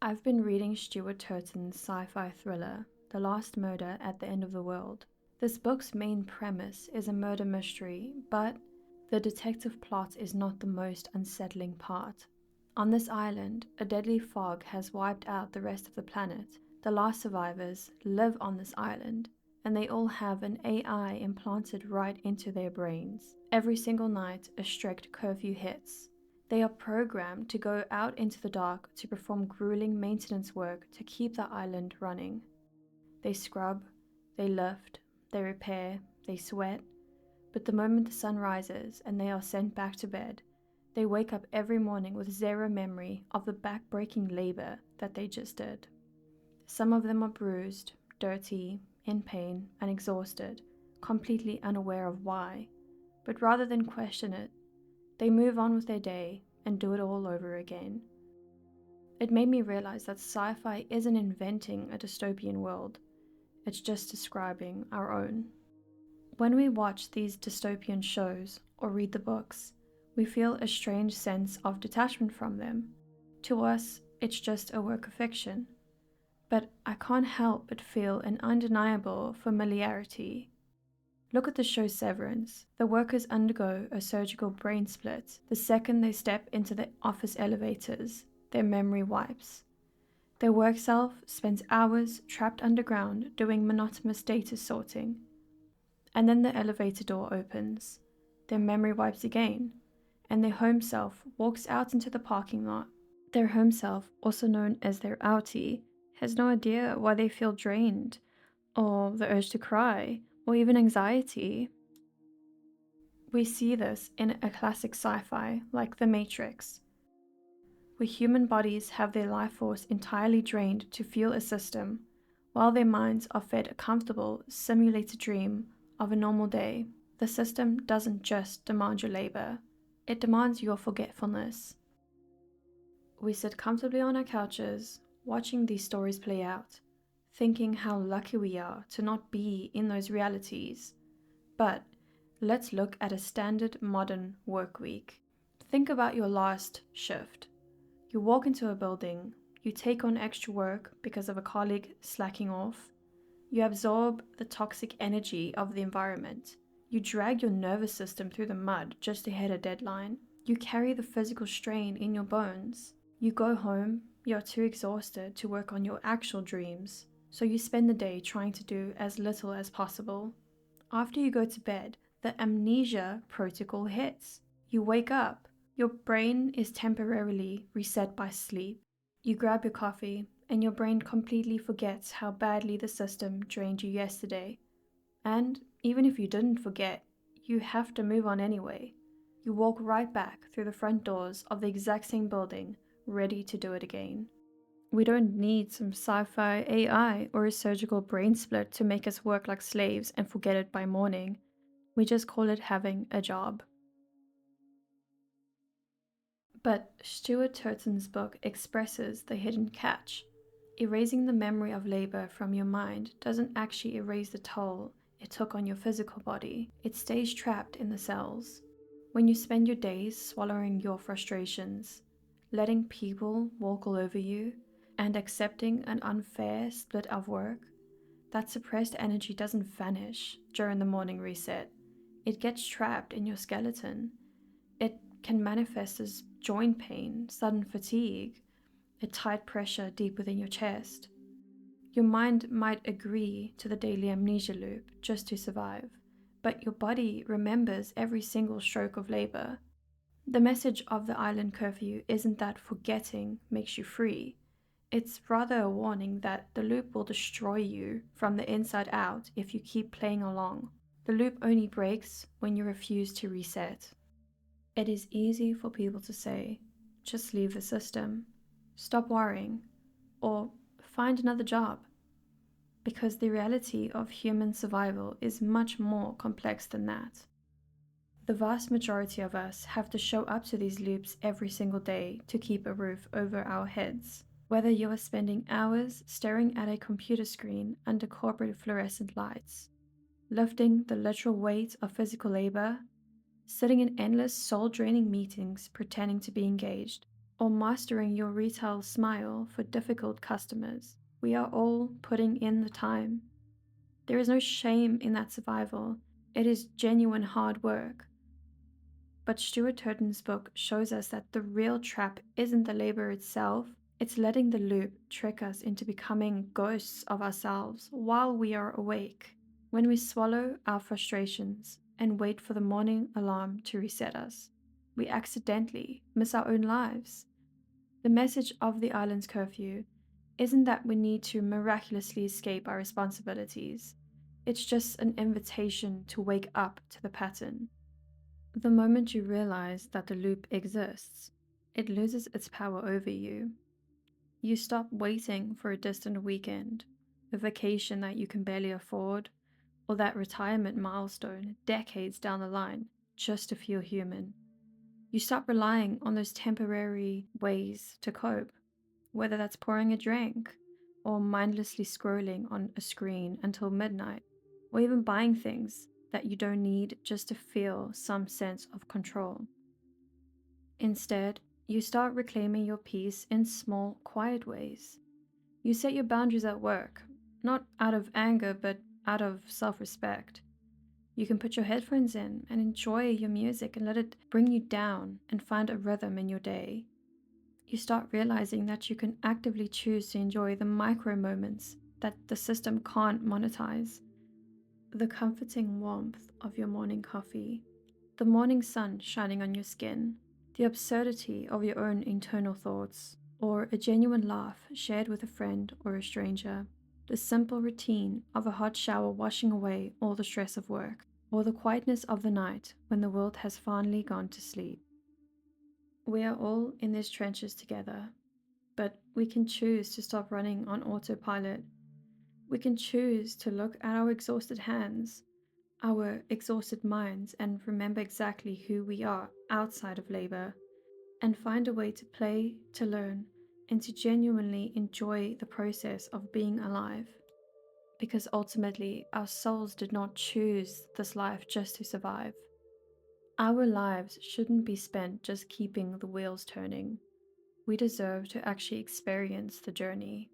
I've been reading Stuart Turton's sci-fi thriller, The Last Murder at the End of the World. This book's main premise is a murder mystery, but the detective plot is not the most unsettling part. On this island, a deadly fog has wiped out the rest of the planet. The last survivors live on this island, and they all have an AI implanted right into their brains. Every single night, a strict curfew hits. They are programmed to go out into the dark to perform grueling maintenance work to keep the island running. They scrub, they lift, they repair, they sweat, but the moment the sun rises and they are sent back to bed, they wake up every morning with zero memory of the back-breaking labor that they just did. Some of them are bruised, dirty, in pain, and exhausted, completely unaware of why, but rather than question it, they move on with their day and do it all over again. It made me realize that sci-fi isn't inventing a dystopian world, it's just describing our own. When we watch these dystopian shows or read the books, we feel a strange sense of detachment from them. To us, it's just a work of fiction. But I can't help but feel an undeniable familiarity. Look at the show Severance. The workers undergo a surgical brain split. The second they step into the office elevators, their memory wipes. Their work self spends hours trapped underground doing monotonous data sorting. And then the elevator door opens. Their memory wipes again, and their home self walks out into the parking lot. Their home self, also known as their outie, has no idea why they feel drained, or the urge to cry, or even anxiety. We see this in a classic sci-fi like The Matrix, where human bodies have their life force entirely drained to fuel a system, while their minds are fed a comfortable, simulated dream of a normal day. The system doesn't just demand your labor, it demands your forgetfulness. We sit comfortably on our couches, watching these stories play out, thinking how lucky we are to not be in those realities. But let's look at a standard modern work week. Think about your last shift. You walk into a building, you take on extra work because of a colleague slacking off. You absorb the toxic energy of the environment. You drag your nervous system through the mud just to hit a deadline. You carry the physical strain in your bones. You go home, you're too exhausted to work on your actual dreams, so you spend the day trying to do as little as possible. After you go to bed, the amnesia protocol hits. You wake up. Your brain is temporarily reset by sleep. You grab your coffee, and your brain completely forgets how badly the system drained you yesterday. And even if you didn't forget, you have to move on anyway. You walk right back through the front doors of the exact same building, ready to do it again. We don't need some sci-fi AI or a surgical brain split to make us work like slaves and forget it by morning. We just call it having a job. But Stuart Turton's book expresses the hidden catch. Erasing the memory of labor from your mind doesn't actually erase the toll it took on your physical body. It stays trapped in the cells. When you spend your days swallowing your frustrations, letting people walk all over you, and accepting an unfair split of work, that suppressed energy doesn't vanish during the morning reset. It gets trapped in your skeleton. It can manifest as joint pain, sudden fatigue, a tight pressure deep within your chest. Your mind might agree to the daily amnesia loop just to survive, but your body remembers every single stroke of labor. The message of the island curfew isn't that forgetting makes you free. It's rather a warning that the loop will destroy you from the inside out if you keep playing along. The loop only breaks when you refuse to reset. It is easy for people to say, just leave the system, stop worrying, or find another job. Because the reality of human survival is much more complex than that. The vast majority of us have to show up to these loops every single day to keep a roof over our heads. Whether you are spending hours staring at a computer screen under corporate fluorescent lights, lifting the literal weight of physical labor, sitting in endless soul-draining meetings pretending to be engaged, or mastering your retail smile for difficult customers. We are all putting in the time. There is no shame in that survival. It is genuine hard work. But Stuart Turton's book shows us that the real trap isn't the labor itself, it's letting the loop trick us into becoming ghosts of ourselves while we are awake. When we swallow our frustrations and wait for the morning alarm to reset us, we accidentally miss our own lives. The message of the island's curfew isn't that we need to miraculously escape our responsibilities. It's just an invitation to wake up to the pattern. The moment you realize that the loop exists, it loses its power over you. You stop waiting for a distant weekend, a vacation that you can barely afford, or that retirement milestone decades down the line just to feel human. You stop relying on those temporary ways to cope, whether that's pouring a drink, or mindlessly scrolling on a screen until midnight, or even buying things that you don't need just to feel some sense of control. Instead, you start reclaiming your peace in small, quiet ways. You set your boundaries at work, not out of anger, but out of self respect. You can put your headphones in and enjoy your music and let it bring you down and find a rhythm in your day. You start realizing that you can actively choose to enjoy the micro moments that the system can't monetize. The comforting warmth of your morning coffee, the morning sun shining on your skin, the absurdity of your own internal thoughts, or a genuine laugh shared with a friend or a stranger, the simple routine of a hot shower washing away all the stress of work, or the quietness of the night when the world has finally gone to sleep. We are all in these trenches together, but we can choose to stop running on autopilot. We can choose to look at our exhausted hands, our exhausted minds, and remember exactly who we are outside of labor, and find a way to play, to learn, and to genuinely enjoy the process of being alive. Because ultimately, our souls did not choose this life just to survive. Our lives shouldn't be spent just keeping the wheels turning. We deserve to actually experience the journey.